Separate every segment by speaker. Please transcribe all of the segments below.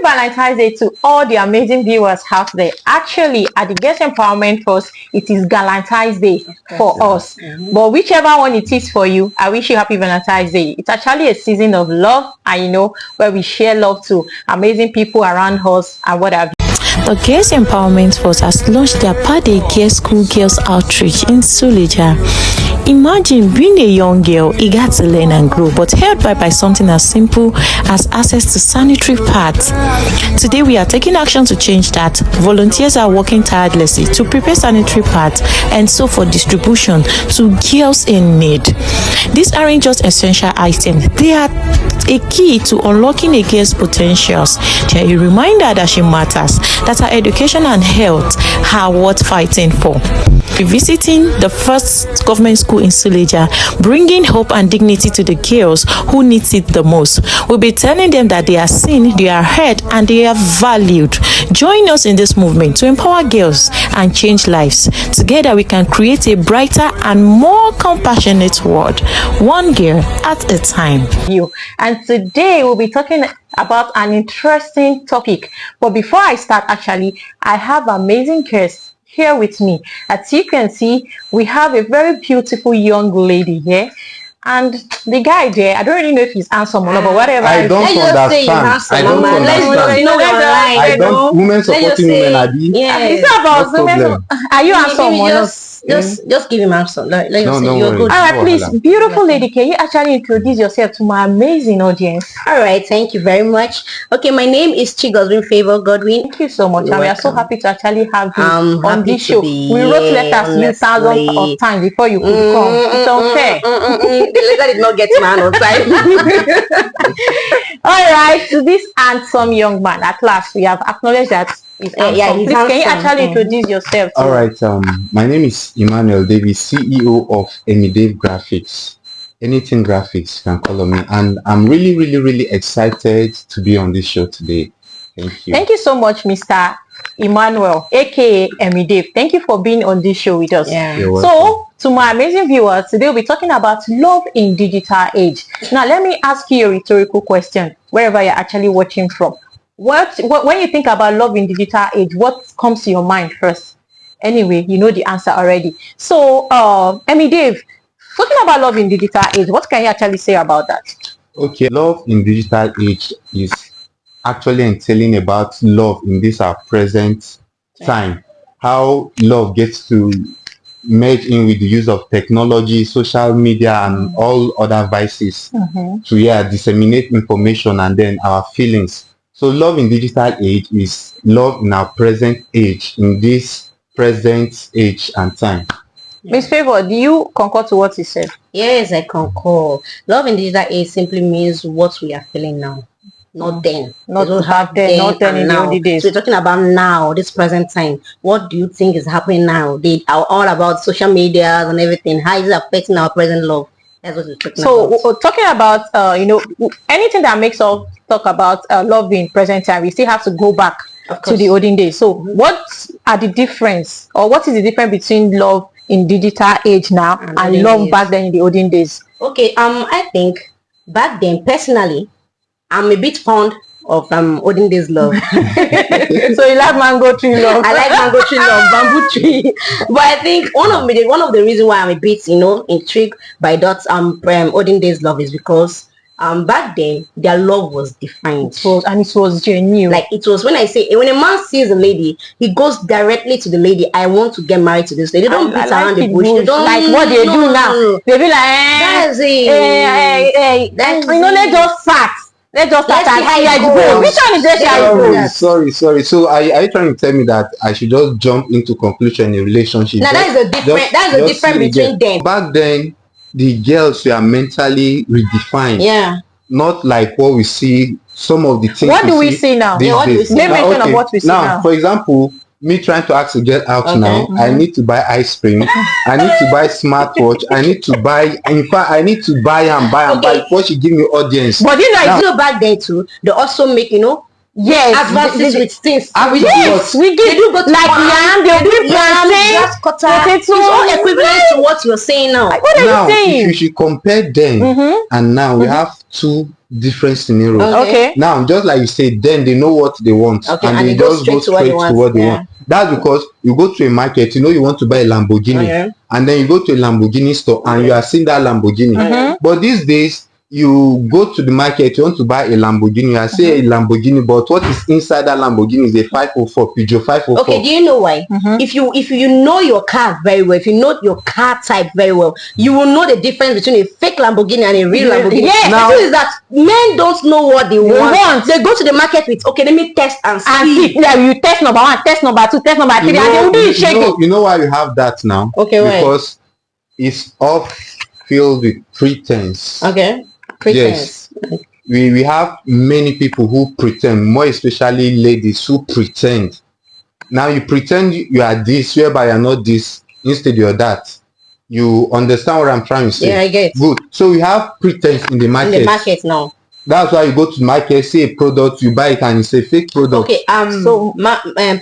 Speaker 1: Valentine's Day to all the amazing viewers out there. Actually, at the Girls Empowerment Force, it is Valentine's Day for us. But whichever one it is for you, I wish you happy Valentine's Day. It's actually a season of love, and where we share love to amazing people around us and what have you.
Speaker 2: The Girls Empowerment Force has launched their Per-Day Girls School Girls Outreach in Suleja. Imagine being a young girl eager to learn and grow, but held back by something as simple as access to sanitary pads. Today we are taking action to change that. Volunteers are working tirelessly to prepare sanitary pads and so for distribution to girls in need. These aren't just essential items, they are a key to unlocking a girl's potentials. They are a reminder that she matters, that her education and health are worth fighting for. Visiting the first government school in Suleja, bringing hope and dignity to the girls who need it the most. We'll be telling them that they are seen, they are heard, and they are valued. Join us in this movement to empower girls and change lives. Together we can create a brighter and more compassionate world, one girl at a time.
Speaker 1: And today we'll be talking about an interesting topic. But before I start, actually, I have amazing guests here with me. As you can see, we have a very beautiful young lady here, and the guy there, I don't really know if he's handsome or not, but whatever.
Speaker 3: I don't understand. I don't. Women supporting women, Abi.
Speaker 1: Yeah, it's not about women. Are you handsome or not?
Speaker 4: Just give him answer.
Speaker 3: No,
Speaker 4: you're good.
Speaker 1: All right, please, beautiful lady, can you actually introduce yourself to my amazing audience?
Speaker 4: All right, thank you very much. Okay, my name is Chigozwin Favor Godwin.
Speaker 1: Thank you so much, and we are so happy to actually have you on this show. We wrote letters you thousands of times before you could come. It's unfair.
Speaker 4: The letter did not get man on time.
Speaker 1: All right, to this handsome young man, at last we have acknowledged that. Please, can you actually introduce yourself?
Speaker 3: All right, my name is Emmanuel Davis, CEO of Emidave Graphics. Anything graphics, you can call on me, and I'm really excited to be on this show today. Thank you.
Speaker 1: Thank you so much, Mr. Emmanuel, aka Emidave. Thank you for being on this show with us.
Speaker 4: Yeah.
Speaker 1: So, to my amazing viewers, today we'll be talking about love in digital age. Now, let me ask you a rhetorical question, wherever you're actually watching from. What when you think about love in digital age, what comes to your mind first? Anyway, you know the answer already. So, Emidave, talking about love in digital age, what can you actually say about that?
Speaker 3: Okay, love in digital age is actually entailing about love in this our present time. How love gets to merge in with the use of technology, social media, and all other vices to disseminate information and then our feelings. So love in digital age is love in our present age, in this present age and time.
Speaker 1: Miss Favor, do you concur to what he said?
Speaker 4: Yes, I concur. Love in digital age simply means what we are feeling now, not then.
Speaker 1: Not then in the olden days.
Speaker 4: So we're talking about now, this present time. What do you think is happening now? They are all about social media and everything. How is it affecting our present love? That's what we're talking about.
Speaker 1: So talking about anything that makes us talk about love in present time, we still have to go back to the olden days. So what are the difference, or what is the difference between love in digital age now and love back then in the olden days?
Speaker 4: Okay, I think back then personally, I'm a bit fond of olden days love.
Speaker 1: So you like mango tree love?
Speaker 4: I like mango tree love, bamboo tree. But I think one of the reasons why I'm a bit intrigued by that olden days love is because back then their love was defined.
Speaker 1: It was genuine.
Speaker 4: Like it was when a man sees a lady, he goes directly to the lady. I want to get married to this lady. They don't beat around the bush. They don't
Speaker 1: like what they do now. They be like, let's just fat. Let's just start and go. Which one is this?
Speaker 3: Sorry. So are you trying to tell me that I should just jump into conclusion in a relationship?
Speaker 4: Now that's the difference between them.
Speaker 3: Back then, the girls were mentally redefined.
Speaker 4: Yeah.
Speaker 3: Not like what we see. Some of the things.
Speaker 1: What do we see now?
Speaker 4: What do we see?
Speaker 1: Make mention of what we see now.
Speaker 3: For example, me trying to ask a girl out now, I need to buy ice cream, I need to buy smartwatch, I need to buy and buy before she give me audience.
Speaker 4: But back then too, they also make
Speaker 1: yes,
Speaker 4: advances with things.
Speaker 1: Yes, we give.
Speaker 4: They do go to
Speaker 1: like yam, they do
Speaker 4: grass cutter. It's all equivalent to what you're saying now.
Speaker 1: What are you saying?
Speaker 3: If you should compare then and now, we have two different scenarios.
Speaker 1: Okay.
Speaker 3: Now, just like you said, then they know what they want,
Speaker 4: Okay,
Speaker 3: and
Speaker 4: and
Speaker 3: they
Speaker 4: they go
Speaker 3: just go
Speaker 4: straight
Speaker 3: straight
Speaker 4: to what
Speaker 3: to
Speaker 4: they
Speaker 3: what they
Speaker 4: want.
Speaker 3: want. That's because you go to a market, you want to buy a Lamborghini,
Speaker 4: Okay.
Speaker 3: and then you go to a Lamborghini store and you are seeing that Lamborghini. But these days, you go to the market, you want to buy a Lamborghini, I say a Lamborghini, but what is inside that Lamborghini is a 504, Peugeot 504.
Speaker 4: Okay, do you know why? If you know your car very well, if you know your car type very well, you will know the difference between a fake Lamborghini and a real Lamborghini.
Speaker 1: Yes.
Speaker 4: Now, the truth is that men don't know what they want.
Speaker 1: want.
Speaker 4: They go to the market with, okay, let me test and see.
Speaker 1: And see, yeah, you test number 1, test number 2, test number 3, and they will do it shaking.
Speaker 3: You know why we have that now?
Speaker 4: Okay, why?
Speaker 3: Because it's all filled with pretense.
Speaker 4: Okay, pretense.
Speaker 3: We have many people who pretend, more especially ladies who pretend. Now you pretend you are this, whereby you're not this, instead you're that. You understand what I'm trying to say?
Speaker 4: Yeah, I get.
Speaker 3: Good. So we have pretense in the market.
Speaker 4: In the market now.
Speaker 3: That's why you go to the market, see a product, you buy it, and it's a fake product.
Speaker 4: Okay, so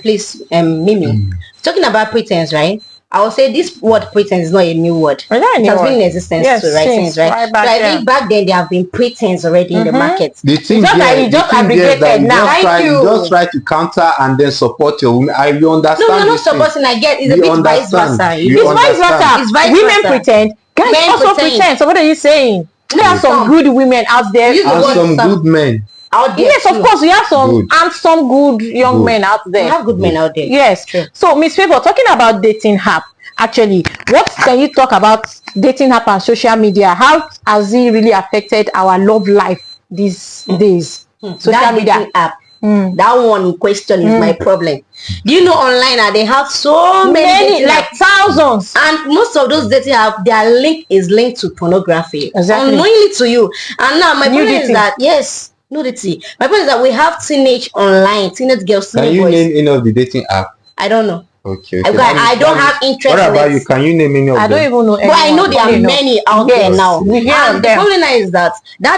Speaker 4: please, Mimi, talking about pretense, right? I would say this word pretense is not a new word.
Speaker 1: It's not a
Speaker 4: It
Speaker 1: new
Speaker 4: has been
Speaker 1: word.
Speaker 4: in existence
Speaker 1: Yes,
Speaker 4: too, right?
Speaker 1: since
Speaker 4: Since, right?
Speaker 1: right
Speaker 4: So
Speaker 1: back
Speaker 4: I
Speaker 1: then.
Speaker 4: think back then there have been pretense already in the market.
Speaker 3: The thing
Speaker 1: Just like
Speaker 3: there-
Speaker 1: you just
Speaker 3: the thing there is that
Speaker 1: abbreviated now.
Speaker 3: you
Speaker 4: you.
Speaker 3: just try to counter and then support your women. You understand?
Speaker 4: No, we're not
Speaker 3: this thing?
Speaker 4: supporting. I get it's a
Speaker 3: You
Speaker 4: bit vice
Speaker 3: understand.
Speaker 4: versa.
Speaker 3: You
Speaker 1: It's vice versa.
Speaker 3: understand.
Speaker 4: It's vice
Speaker 1: Women
Speaker 4: versa.
Speaker 1: pretend, guys
Speaker 4: Men
Speaker 1: also
Speaker 4: pretend.
Speaker 1: pretend. So what are you saying? There are some good women out there.
Speaker 4: You-
Speaker 3: And
Speaker 4: What
Speaker 3: some
Speaker 4: some-
Speaker 3: good men.
Speaker 4: Out there
Speaker 1: Yes, of
Speaker 4: too.
Speaker 1: course, we have some
Speaker 3: Good.
Speaker 1: handsome, good young
Speaker 3: Good.
Speaker 1: men out
Speaker 4: We
Speaker 1: there.
Speaker 4: have good men out there.
Speaker 1: Yes.
Speaker 4: True.
Speaker 1: So, Miss Favor, talking about dating app, actually, what can you talk about dating app and social media? How has it really affected our love life these days? Social
Speaker 4: That
Speaker 1: media.
Speaker 4: dating app. That one in question is my problem. Do you know online now they have so many dating
Speaker 1: like
Speaker 4: apps.
Speaker 1: thousands.
Speaker 4: And most of those dating apps, their link is linked to pornography.
Speaker 1: Exactly.
Speaker 4: Unknowingly to you. And now my point is
Speaker 1: Nudity.
Speaker 4: that yes, nudity. My point is that we have teenage girls,
Speaker 3: Can
Speaker 4: teenage
Speaker 3: you
Speaker 4: boys.
Speaker 3: name any of the dating app?
Speaker 4: I don't know.
Speaker 3: Okay.
Speaker 4: I don't have interest
Speaker 3: What
Speaker 4: in
Speaker 3: about
Speaker 4: it.
Speaker 3: you? Can you name any of
Speaker 1: I
Speaker 3: them?
Speaker 1: don't even know.
Speaker 4: But I know there are
Speaker 1: anyone.
Speaker 4: many out there
Speaker 1: Yes,
Speaker 4: now.
Speaker 1: we hear
Speaker 4: And
Speaker 1: of
Speaker 4: the
Speaker 1: them.
Speaker 4: problem now is that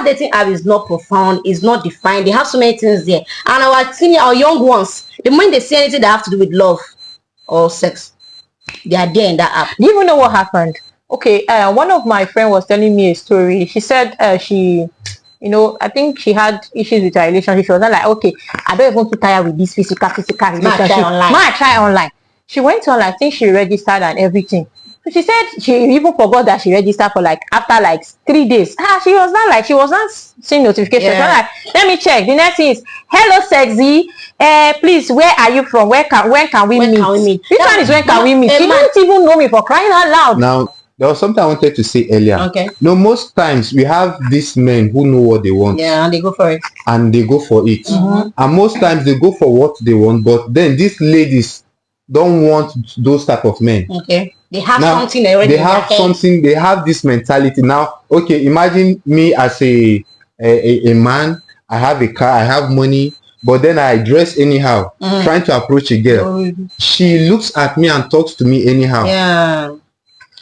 Speaker 4: dating app is not profound, is not defined. They have so many things there. And our young ones, the moment they see anything that have to do with love or sex, they are there in that app.
Speaker 1: Do you even know what happened? Okay, one of my friend was telling me a story. She said she, I think she had issues with her relationship. She was not like, okay, I don't even too tired with this physical relationship.
Speaker 4: try
Speaker 1: Try online. She went on, I think she registered and everything. So she said she even forgot that she registered for after 3 days. She was not seeing notifications.
Speaker 4: Yeah.
Speaker 1: She was like, let me check. The next thing is, hello sexy. Please, where are you from? When can we meet?
Speaker 4: Can we meet?
Speaker 1: This one is when can we meet? She didn't even know me, for crying out loud.
Speaker 3: Now, there was something I wanted to say earlier.
Speaker 4: Okay.
Speaker 3: No, most times we have these men who know what they want.
Speaker 4: Yeah, and they go for it.
Speaker 3: And they go for it. And most times they go for what they want, but then these ladies don't want those type of men.
Speaker 4: Okay. They have
Speaker 3: Now,
Speaker 4: something already.
Speaker 3: they
Speaker 4: in their
Speaker 3: have
Speaker 4: head.
Speaker 3: something, they have this mentality. Now, okay, imagine me as a man, I have a car, I have money, but then I dress anyhow, trying to approach a girl. She looks at me and talks to me anyhow.
Speaker 4: Yeah.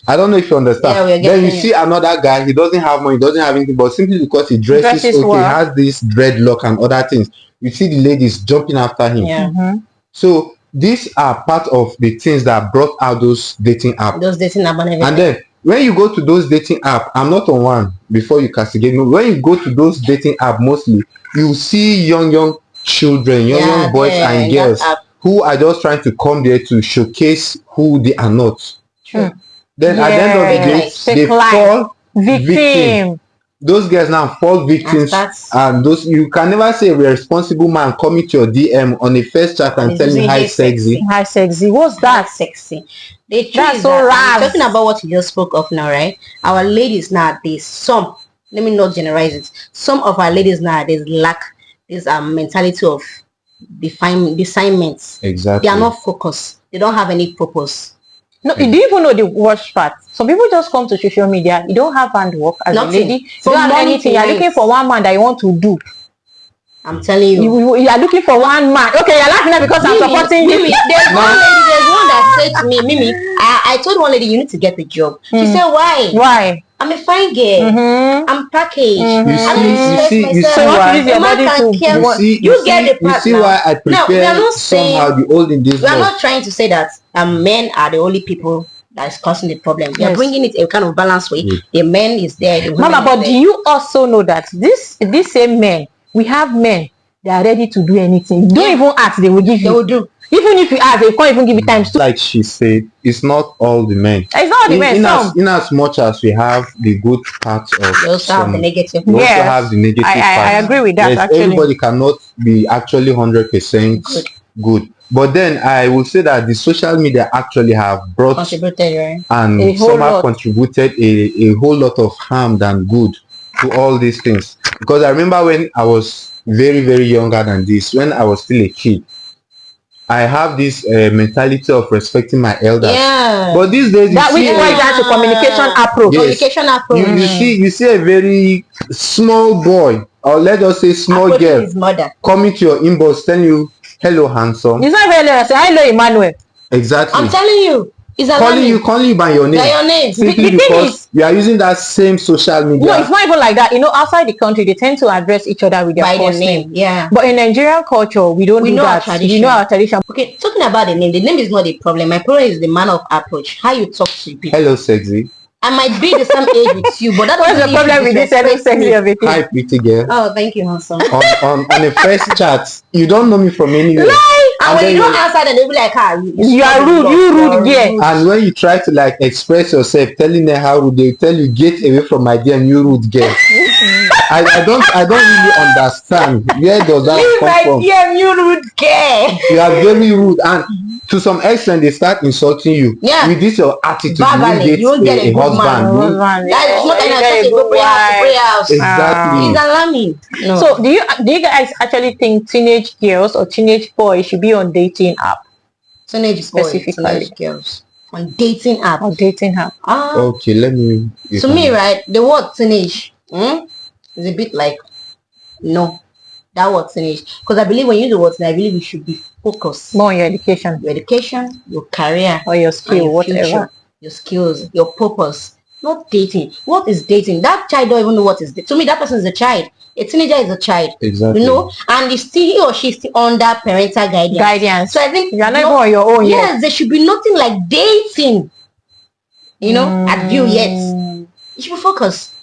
Speaker 3: I don't know if you understand.
Speaker 4: Yeah, we're
Speaker 3: Then you
Speaker 4: getting
Speaker 3: see another guy, he doesn't have money, he doesn't have anything, but simply because he dresses okay,
Speaker 1: well.
Speaker 3: has this dreadlock and other things, you see the ladies jumping after him.
Speaker 4: Yeah.
Speaker 3: So these are part of the things that brought out those dating apps.
Speaker 4: Those dating app and everything.
Speaker 3: And then when you go to those dating apps, I'm not on one before you castigate me. When you go to those dating apps, mostly you see young children, young boys and girls who are just trying to come there to showcase who they are not.
Speaker 4: True.
Speaker 3: Then at the end of the day, they fall victim. Those girls now fall victims, and those you can never say a responsible man coming to your DM on a first chat and telling you hi sexy.
Speaker 1: Hi sexy. What's that?
Speaker 4: Sexy. The
Speaker 1: That's so rare.
Speaker 4: Talking about what you just spoke of now, right? Our ladies nowadays, let me not generalize it. Some of our ladies nowadays lack this mentality of assignments.
Speaker 3: Exactly.
Speaker 4: They are not focused. They don't have any purpose.
Speaker 1: No, do you even know the worst part? Some people just come to social media. You don't have handwork as a lady. You don't have anything. You're looking for one man that you want to do.
Speaker 4: I'm telling you.
Speaker 1: You are looking for one man. Okay, you're laughing at because I'm supporting you.
Speaker 4: Mimi, there's one that said to me, Mimi, I told one lady, you need to get a job. She said, why?
Speaker 1: Why?
Speaker 4: I'm a fine girl. I'm packaged.
Speaker 3: You see why I prefer somehow the olden days.
Speaker 4: We are not trying to say that men are the only people that's causing the problem. We are
Speaker 1: Yes.
Speaker 4: bringing it a kind of balanced way. The men is there, the women
Speaker 1: Mama,
Speaker 4: is
Speaker 1: but
Speaker 4: there.
Speaker 1: do you also know that these same men, we have men that are ready to do anything. Don't
Speaker 4: Yeah.
Speaker 1: even ask, they will give
Speaker 4: They
Speaker 1: you.
Speaker 4: will do.
Speaker 1: Even if you ask, they can't even give you times two.
Speaker 3: Like she said, it's not all the men.
Speaker 1: It's not the men, some.
Speaker 3: In as much as we have the good parts of
Speaker 4: They also have the negative.
Speaker 3: we also
Speaker 1: Yes.
Speaker 3: have the negative
Speaker 1: I
Speaker 3: parts.
Speaker 1: agree with that,
Speaker 3: Yes,
Speaker 1: actually.
Speaker 3: everybody cannot be actually 100% good. But then I would say that the social media actually have brought
Speaker 4: Contributed, right?
Speaker 3: and
Speaker 1: A whole
Speaker 3: somehow
Speaker 1: lot.
Speaker 3: contributed a whole lot of harm than good to all these things. Because I remember when I was very, very younger than this, when I was still a kid, I have this mentality of respecting my elders.
Speaker 4: Yeah.
Speaker 3: But these days,
Speaker 1: That which boils down to communication approach.
Speaker 3: Yes.
Speaker 4: Communication approach.
Speaker 3: you see a very small boy, or let us say small
Speaker 4: Approaching
Speaker 3: girl,
Speaker 4: his mother.
Speaker 3: coming to your inbox telling you, "Hello, handsome."
Speaker 1: It's not very late. Say, hello, Emmanuel.
Speaker 3: Exactly.
Speaker 4: I'm telling you, it's
Speaker 3: calling you by your name.
Speaker 4: By your name.
Speaker 3: Simply
Speaker 1: The thing
Speaker 3: because
Speaker 1: is-
Speaker 3: you are using that same social media.
Speaker 1: No, it's not even like that. You know, outside the country, they tend to address each other with their
Speaker 4: By their
Speaker 1: first
Speaker 4: name.
Speaker 1: name.
Speaker 4: Yeah.
Speaker 1: But in Nigerian culture, we don't
Speaker 4: We
Speaker 1: do
Speaker 4: know our
Speaker 1: that. We
Speaker 4: tradition.
Speaker 1: know our tradition.
Speaker 4: Okay, talking about the name is not the problem. My problem is the manner of approach. How you talk to people.
Speaker 3: Hello, sexy.
Speaker 4: I might be the same age with you, but that
Speaker 1: What's the
Speaker 4: doesn't mean you
Speaker 1: problem
Speaker 4: should
Speaker 1: with this hello
Speaker 4: disrespect
Speaker 1: sexy
Speaker 4: me.
Speaker 1: of it?
Speaker 3: Hi, pretty girl.
Speaker 4: Oh, thank you, handsome.
Speaker 3: on a first chat, you don't know me from anywhere.
Speaker 4: And when
Speaker 3: then
Speaker 4: you don't answer, then they'll be like,
Speaker 1: You are rude. You rude girl.
Speaker 3: And when you try to like express yourself, telling them how rude, they tell you, "Get away from my DM, you rude girl." I don't really understand where does that
Speaker 4: Leave
Speaker 3: come
Speaker 4: my
Speaker 3: from.
Speaker 4: DM, you rude girl.
Speaker 3: You are very rude, and to some extent, they start insulting you.
Speaker 4: Yeah.
Speaker 3: With this your attitude,
Speaker 4: Verbally, you won't get a good
Speaker 3: husband.
Speaker 4: man.
Speaker 3: You-
Speaker 4: That is not an such a good prayer house.
Speaker 3: Exactly.
Speaker 4: It's alarming. No.
Speaker 1: So, do you guys actually think teenage girls or teenage boys should be on dating app
Speaker 4: teenage boys,
Speaker 1: specifically?
Speaker 4: teenage girls on dating app.
Speaker 1: or dating app?
Speaker 3: Okay, let me.
Speaker 4: To me, right, the word teenage is a bit like no. That word teenage, because I believe when you use the word teenage, I believe you should be focused.
Speaker 1: More on your education
Speaker 4: Your education, your career,
Speaker 1: or your
Speaker 4: and
Speaker 1: skill,
Speaker 4: your
Speaker 1: whatever.
Speaker 4: future, your skills, your purpose. Not dating. What is dating? That child don't even know what is dating. To me, that person is a child. A teenager is a child.
Speaker 3: Exactly.
Speaker 4: You know, and he or she is still under parental guidance. So I think
Speaker 1: You are not even on your own yet.
Speaker 4: yes, there should be nothing like dating. You know, at view yet. You should be focused.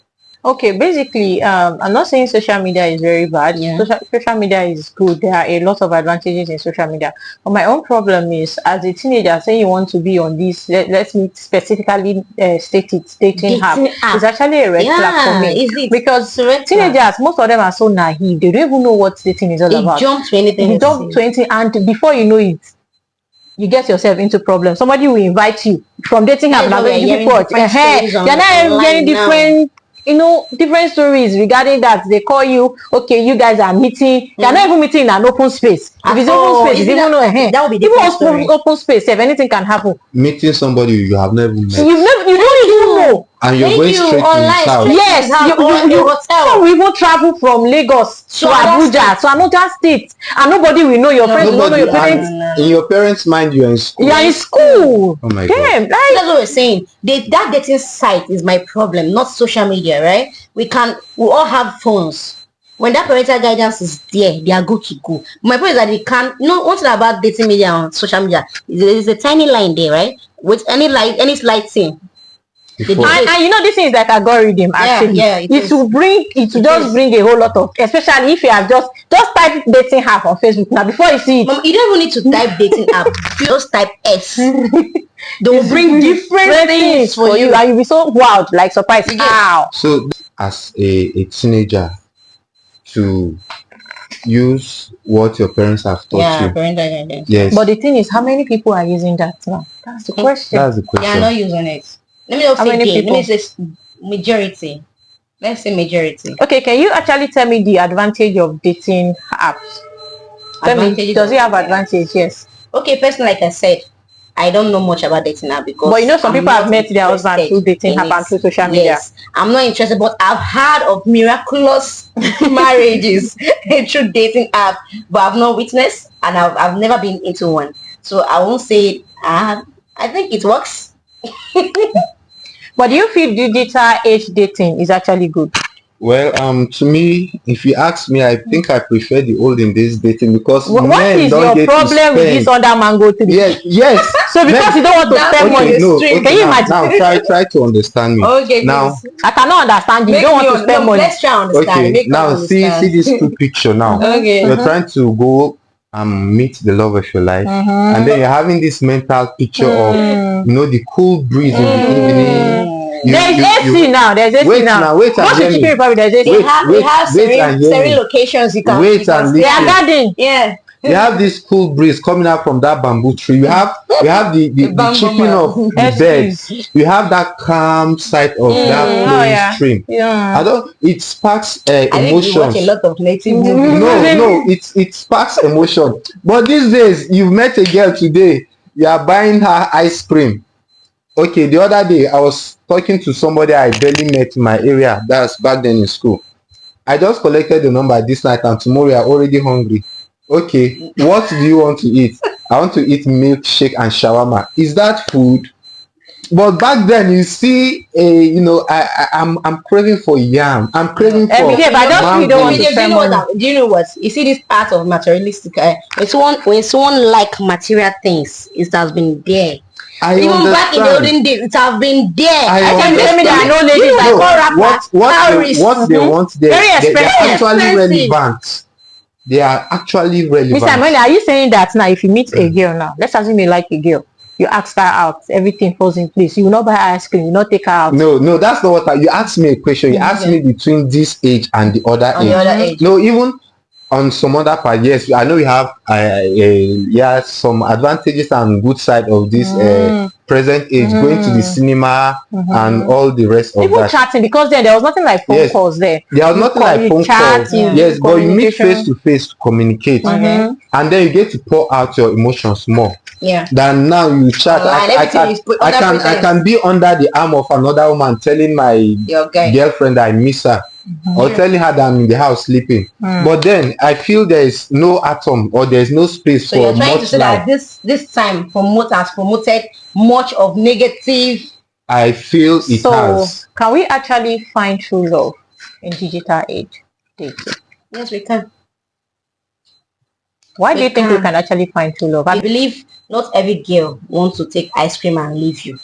Speaker 1: Okay, basically, I'm not saying social media is very bad.
Speaker 4: Yeah.
Speaker 1: Social media is good. There are a lot of advantages in social media. But my own problem is, as a teenager, saying you want to be on this, let's me specifically state it, dating app. It's actually a red flag for me.
Speaker 4: Is it?
Speaker 1: Because
Speaker 4: It's a red flag.
Speaker 1: teenagers, most of them are so naive. They don't even know what dating is all
Speaker 4: They
Speaker 1: about.
Speaker 4: jump to anything.
Speaker 1: You jump 20 and before you know it, you get yourself into problems. Somebody will invite you from dating app.
Speaker 4: That's
Speaker 1: Now
Speaker 4: why we are
Speaker 1: give you
Speaker 4: hearing
Speaker 1: what?
Speaker 4: different stories
Speaker 1: You're
Speaker 4: on-
Speaker 1: not
Speaker 4: online
Speaker 1: getting
Speaker 4: now.
Speaker 1: different, different stories regarding that. They call you, okay, you guys are meeting. You're not even meeting in an open space. If it's open space,
Speaker 4: Is
Speaker 1: you
Speaker 4: it
Speaker 1: don't know.
Speaker 4: that would be
Speaker 1: Even
Speaker 4: different story.
Speaker 1: open space, if anything can happen.
Speaker 3: Meeting somebody you have never met,
Speaker 1: You don't even know.
Speaker 3: and you're
Speaker 4: Thank
Speaker 3: going
Speaker 4: you,
Speaker 3: straight to
Speaker 4: online,
Speaker 3: his house.
Speaker 4: straight-
Speaker 1: Yes,
Speaker 4: hotel.
Speaker 1: some will even travel from Lagos to
Speaker 4: another
Speaker 1: Abuja, to another state, and nobody will know. Your friends will not know your
Speaker 3: Nobody,
Speaker 1: parents.
Speaker 3: and in your parents' mind, you're in school.
Speaker 1: You are in school.
Speaker 3: Oh my God.
Speaker 1: Damn, like,
Speaker 4: That's what we're saying. That dating site is my problem, not social media, right? We all have phones. When that parental guidance is there, they are good to go. My point is that they can't. One thing about dating media on social media is a tiny line there, right? With any slight thing.
Speaker 3: Before.
Speaker 1: and this thing is like algorithm actually.
Speaker 4: yeah, it is.
Speaker 1: will bring it will just
Speaker 4: is.
Speaker 1: bring a whole lot of, especially if you have just type dating app on Facebook now. Before you see it,
Speaker 4: Mom, you don't even need to type dating app. You just type S. They will bring different things for you.
Speaker 1: and you'll be so wild, like surprised.
Speaker 4: You get-
Speaker 1: Wow.
Speaker 3: So, as a teenager, to use what your parents have taught
Speaker 4: Yeah,
Speaker 3: you.
Speaker 4: parental guidance.
Speaker 3: Yes,
Speaker 1: But the thing is, how many people are using that now? That's the question.
Speaker 3: that's the
Speaker 4: They are
Speaker 3: question.
Speaker 4: not using it. Let me not
Speaker 1: How
Speaker 4: say
Speaker 1: many
Speaker 4: they. Let me
Speaker 1: people?
Speaker 4: say majority. Let's say majority.
Speaker 1: Okay, can you actually tell me the advantage of dating apps? Tell me,
Speaker 4: Advantages
Speaker 1: does
Speaker 4: of
Speaker 1: it have
Speaker 4: dating apps.
Speaker 1: advantage? Yes.
Speaker 4: Okay, personally, like I said, I don't know much about dating app because.
Speaker 1: But some
Speaker 4: I'm
Speaker 1: people have
Speaker 4: not
Speaker 1: met their husband
Speaker 4: interested
Speaker 1: through dating
Speaker 4: in
Speaker 1: app
Speaker 4: it.
Speaker 1: and through social media.
Speaker 4: Yes, I'm not interested, but I've heard of miraculous marriages through dating app, but I've not witnessed, and I've never been into one. So I won't say I think it works.
Speaker 1: But do you feel digital age dating is actually good?
Speaker 3: Well, to me, if you ask me, I think I prefer the olden days dating because
Speaker 1: What
Speaker 3: men
Speaker 1: is
Speaker 3: don't
Speaker 1: your
Speaker 3: get to
Speaker 1: problem with this
Speaker 3: spend.
Speaker 1: under mango tree?
Speaker 3: Yes, yes.
Speaker 1: So because you
Speaker 3: Men,
Speaker 1: don't want to
Speaker 4: That
Speaker 1: spend
Speaker 4: one
Speaker 3: okay,
Speaker 1: money,
Speaker 4: is
Speaker 3: no,
Speaker 4: strange.
Speaker 1: can
Speaker 3: okay,
Speaker 1: you
Speaker 3: now,
Speaker 1: imagine?
Speaker 3: now try to understand me.
Speaker 4: Okay,
Speaker 3: Now,
Speaker 4: please.
Speaker 1: I cannot understand you. You
Speaker 4: Make
Speaker 1: don't want
Speaker 4: me
Speaker 1: to spend
Speaker 4: no,
Speaker 1: money.
Speaker 4: let's try and understand.
Speaker 3: okay,
Speaker 4: Make
Speaker 3: now
Speaker 4: us
Speaker 3: see
Speaker 4: understand.
Speaker 3: this two picture now.
Speaker 4: Okay.
Speaker 3: You're trying to go and meet the love of your life, and then you're having this mental picture of the cool breeze in the evening.
Speaker 1: There's AC now. There's AC
Speaker 3: Wait
Speaker 1: now.
Speaker 3: now, wait and
Speaker 1: Go to
Speaker 3: hear
Speaker 1: Chicken
Speaker 3: me.
Speaker 1: Republic. There's AC.
Speaker 4: We
Speaker 3: Wait,
Speaker 4: have
Speaker 3: wait, wait and hear
Speaker 4: serene
Speaker 3: me.
Speaker 4: locations you can
Speaker 3: Wait and
Speaker 4: stay.
Speaker 1: They are
Speaker 3: listen.
Speaker 1: garden.
Speaker 4: Yeah.
Speaker 3: You have this cool breeze coming out from that bamboo tree. You have the
Speaker 4: Bamboo
Speaker 3: chipping
Speaker 4: man.
Speaker 3: of the
Speaker 1: Excuse.
Speaker 3: birds. You have that calm sight of that
Speaker 1: Oh
Speaker 3: flowing
Speaker 1: yeah.
Speaker 3: stream.
Speaker 1: Yeah.
Speaker 3: I don't. It sparks
Speaker 4: I think you watch a
Speaker 3: emotions.
Speaker 4: lot of native
Speaker 1: Mhm.
Speaker 4: movies.
Speaker 3: No, it sparks emotion. But these days, you've met a girl today. You are buying her ice cream. Okay, the other day I was talking to somebody I barely met in my area. That's back then in school. I just collected the number this night and tomorrow you're already hungry. Okay, what do you want to eat? I want to eat milkshake and shawarma. Is that food? But back then you see I'm craving for yam. I'm craving
Speaker 1: Every
Speaker 3: for
Speaker 1: day, but I just feel you don't want
Speaker 3: mango.
Speaker 1: to
Speaker 4: Do you
Speaker 1: spend
Speaker 4: know what?
Speaker 1: money.
Speaker 4: Do you know what? You see this part of materialistic. When someone like material things, it has been there.
Speaker 3: I
Speaker 4: Even back in the
Speaker 3: understand.
Speaker 4: olden days, it have been there.
Speaker 3: I
Speaker 1: Can you tell me there are no ladies
Speaker 4: You
Speaker 1: like
Speaker 4: know,
Speaker 1: all rappers?
Speaker 3: what they want there,
Speaker 1: Very
Speaker 3: they're
Speaker 1: expensive.
Speaker 3: actually
Speaker 4: Expensive.
Speaker 3: relevant. They are actually
Speaker 1: Mr.
Speaker 3: relevant.
Speaker 1: Amani, are you saying that now if you meet a girl now, let's assume you like a girl, you ask her out, everything falls in place. You will not buy her ice cream, you will not take her out.
Speaker 3: No, that's not what you asked me a question. You asked me between this age and the other
Speaker 4: On the
Speaker 3: age.
Speaker 4: other age.
Speaker 3: No, even on some other part, yes, I know we have some advantages and good side of this present age, going to the cinema and all the rest of
Speaker 1: Even
Speaker 3: that.
Speaker 1: chatting, because then there was nothing like phone
Speaker 3: Yes.
Speaker 1: calls there.
Speaker 3: There was
Speaker 1: You
Speaker 3: nothing
Speaker 1: call,
Speaker 3: like
Speaker 1: you
Speaker 3: phone
Speaker 1: chat,
Speaker 3: calls.
Speaker 1: you
Speaker 3: Yes,
Speaker 1: do
Speaker 3: but you meet
Speaker 1: communication.
Speaker 3: face to face to communicate, and then you get to pour out your emotions more.
Speaker 4: Yeah.
Speaker 3: Than now you chat.
Speaker 4: Online, everything is put under
Speaker 3: I
Speaker 4: pretense.
Speaker 3: can be under the arm of another woman telling my
Speaker 4: Your guy.
Speaker 3: girlfriend I miss her, or telling her that I'm in the house sleeping. But then I feel there is no atom or there is no space
Speaker 4: So
Speaker 3: for
Speaker 4: you're trying to
Speaker 3: much
Speaker 4: say that
Speaker 3: life.
Speaker 4: this time has promoted much of negative.
Speaker 3: I feel it
Speaker 1: So
Speaker 3: has.
Speaker 1: can we actually find true love in digital age dating?
Speaker 4: Yes, we can.
Speaker 1: Why do
Speaker 4: We
Speaker 1: you think we
Speaker 4: can.
Speaker 1: can actually find true love?
Speaker 4: I believe not every girl wants to take ice cream and leave you.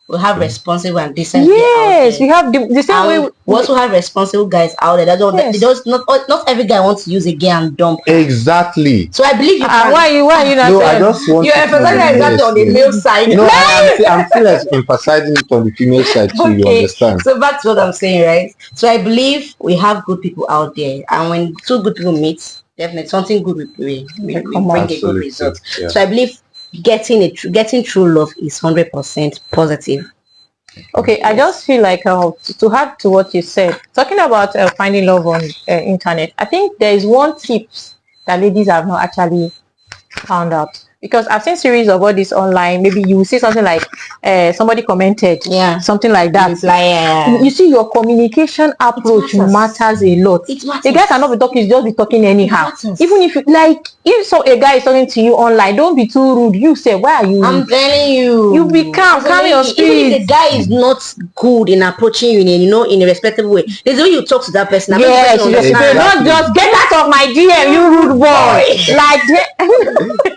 Speaker 4: We have responsible and decent girls out
Speaker 1: Yes,
Speaker 4: there.
Speaker 1: we have the same
Speaker 4: And
Speaker 1: way.
Speaker 4: we also have responsible guys out there.
Speaker 1: Yes.
Speaker 4: They just not every guy wants to use a girl and dump her.
Speaker 3: Exactly.
Speaker 4: So I believe you can.
Speaker 1: Why are you not
Speaker 3: No, I
Speaker 1: saying?
Speaker 3: just want
Speaker 4: You're
Speaker 3: to
Speaker 4: emphasizing
Speaker 3: know-
Speaker 4: exactly on the
Speaker 3: yes,
Speaker 4: male
Speaker 3: yes.
Speaker 4: side.
Speaker 3: No, I'm still emphasizing it on the female side too. You understand?
Speaker 4: So back to what I'm saying, right? So I believe we have good people out there, and when two good people meet, definitely something good will bring a good
Speaker 3: Absolutely.
Speaker 4: result.
Speaker 3: Yeah.
Speaker 4: So I believe getting true love is 100% positive.
Speaker 1: Okay, I just feel like to add to what you said, talking about finding love on internet, I think there is one tips that ladies have not actually found out, because I've seen series of all this online. Maybe you see something like somebody commented,
Speaker 4: Yeah.
Speaker 1: something like that.
Speaker 4: Reply,
Speaker 1: You see, your communication approach matters a lot.
Speaker 4: It matters.
Speaker 1: The guy cannot be talking, just be talking anyhow.
Speaker 4: matters.
Speaker 1: Even if you like, if a guy is talking to you online, don't be too rude. You say, why are you
Speaker 4: I'm
Speaker 1: rude?
Speaker 4: telling you.
Speaker 1: You be calm, calm your
Speaker 4: Even
Speaker 1: spirit.
Speaker 4: if the guy is not good in approaching you in a respectable way, there's the way you talk to that person.
Speaker 1: Yes,
Speaker 4: person
Speaker 1: you just
Speaker 4: understand.
Speaker 1: not just get out of my DM, you rude boy. Like,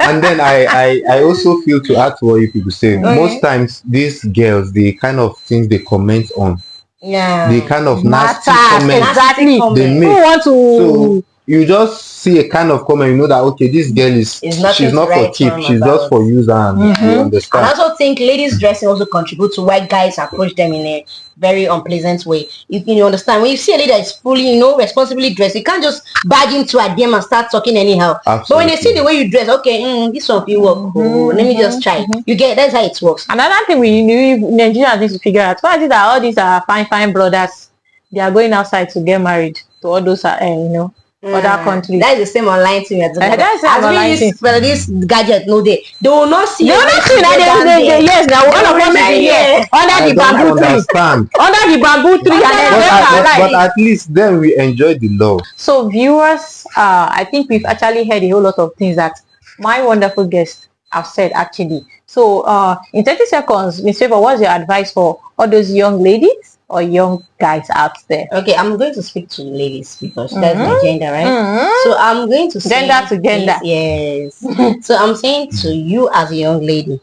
Speaker 3: And then I also feel, to add to what you people say, most times these girls, the kind of things they comment on,
Speaker 4: Yeah.
Speaker 3: the kind of nasty
Speaker 1: matters,
Speaker 3: comments
Speaker 1: exactly.
Speaker 3: they
Speaker 1: Who
Speaker 3: make.
Speaker 1: want to?
Speaker 3: So you just see a kind of comment, you know that okay, this girl
Speaker 4: It's nothing
Speaker 3: she's
Speaker 4: to
Speaker 3: not for
Speaker 4: write
Speaker 3: keep,
Speaker 4: home
Speaker 3: she's
Speaker 4: about.
Speaker 3: just for use, and you
Speaker 4: And I
Speaker 3: understand.
Speaker 4: also think ladies dressing also contribute to why guys approach them in a very unpleasant way. You understand? When you see a lady that is fully, responsibly dressed, you can't just barge into a DM and start talking anyhow. But when they see the way you dress, okay, this one will work. Oh, let me just try. You get that's how it works.
Speaker 1: Another thing we Nigerians need to figure out, why is it that all these are fine brothers, they are going outside to get married to all those other countries?
Speaker 4: That is the same online thing.
Speaker 1: That's the same
Speaker 4: As
Speaker 1: online
Speaker 4: we
Speaker 1: thing.
Speaker 4: for this gadget, no they will not see.
Speaker 1: They will not see that yes, now all of us is here under
Speaker 3: I
Speaker 1: the
Speaker 3: don't
Speaker 1: bamboo tree,
Speaker 3: understand.
Speaker 1: under the bamboo tree, and then
Speaker 3: But,
Speaker 1: left and
Speaker 3: but
Speaker 1: right.
Speaker 3: at least then we enjoy the love.
Speaker 1: So viewers, I think we've actually heard a whole lot of things that my wonderful guests have said actually. So in 30 seconds, Ms. Favor, what's your advice for all those young ladies or young guys out there?
Speaker 4: Okay, I'm going to speak to ladies because that's my gender, right? So I'm going to say
Speaker 1: Gender to gender.
Speaker 4: Yes. So I'm saying to you as a young lady,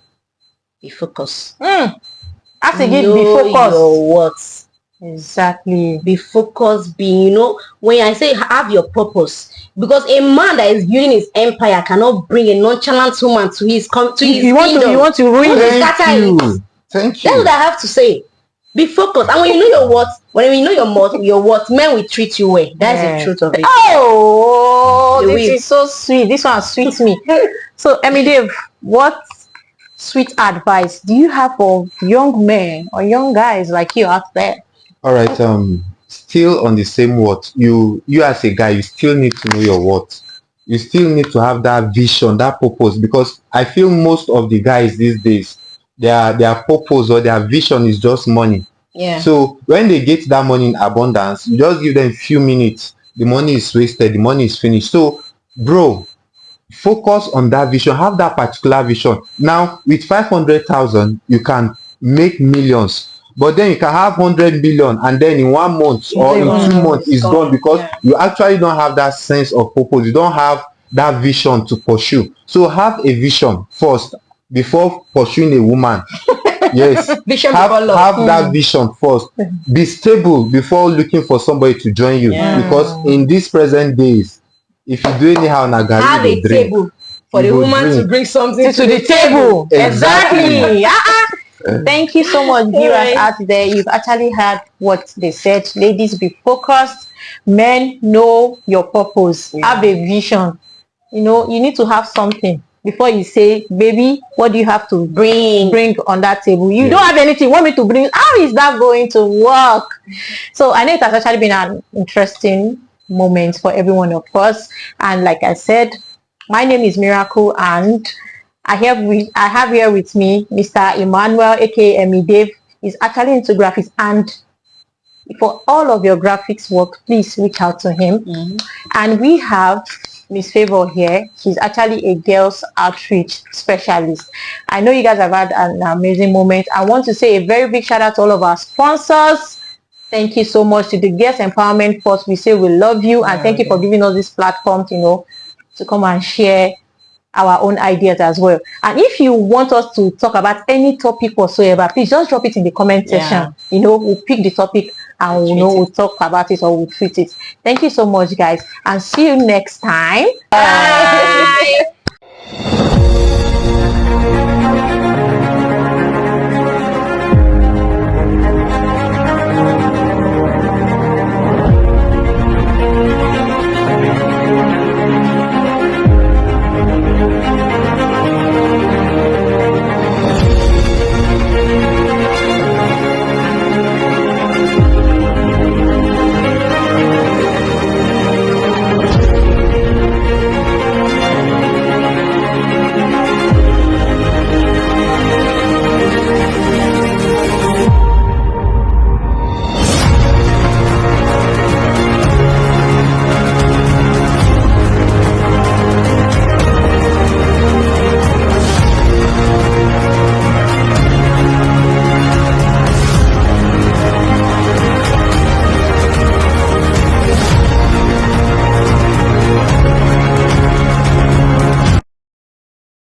Speaker 4: be focused.
Speaker 1: As a gift,
Speaker 4: Know
Speaker 1: be focused.
Speaker 4: your words.
Speaker 1: Exactly.
Speaker 4: Be focused. Be, when I say have your purpose, because a man that is building his empire cannot bring a nonchalant woman to his
Speaker 1: You want to ruin
Speaker 4: it.
Speaker 1: it.
Speaker 3: Thank you. Thank you.
Speaker 4: That's what I have to say. Be focused. And when you know your worth, your worth, men will treat you well. That's the truth of it.
Speaker 1: Oh,
Speaker 4: They
Speaker 1: this
Speaker 4: will.
Speaker 1: is so sweet. This one sweets me. So, Emmy Dave, what sweet advice do you have for young men or young guys like you out there?
Speaker 3: All right. Still on the same word. You as a guy, you still need to know your worth. You still need to have that vision, that purpose, because I feel most of the guys these days, their purpose or their vision is just money.
Speaker 4: Yeah.
Speaker 3: So when they get that money in abundance, you just give them a few minutes, the money is wasted, the money is finished. So, bro, focus on that vision, have that particular vision. Now, with 500,000, you can make millions. But then you can have 100 million, and then in 1 month or in 2 months, it's gone because you actually don't have that sense of purpose. You don't have that vision to pursue. So have a vision first before pursuing a woman. Yes,
Speaker 4: Vision
Speaker 3: have
Speaker 4: before love.
Speaker 3: that vision first. Be stable before looking for somebody to join you. Because in these present days, if you do anyhow, Nagari,
Speaker 4: Have a table for the woman to bring something
Speaker 1: to the table.
Speaker 3: Exactly.
Speaker 1: Thank you so much, viewers out there. You've actually heard what they said. Ladies, be focused. Men, know your purpose. Have a vision. You need to have something before you say, baby, what do you have to bring on that table? You don't have anything. You want me to bring? How is that going to work? So I know it has actually been an interesting moment for every one of us. And like I said, my name is Miracle, and I have here with me Mr. Emmanuel, aka Emmy Dave. He's actually into graphics, and for all of your graphics work, please reach out to him. And we have Miss Favor here. She's actually a girls outreach specialist. I know you guys have had an amazing moment. I want to say a very big shout out to all of our sponsors. Thank you so much to the Girls Empowerment Force. We say we love you, and thank you for giving us this platform, to come and share our own ideas as well. And if you want us to talk about any topic whatsoever, please just drop it in the comment section. We'll pick the topic and we'll talk about it or we'll treat it. Thank you so much, guys, and see you next time. Bye.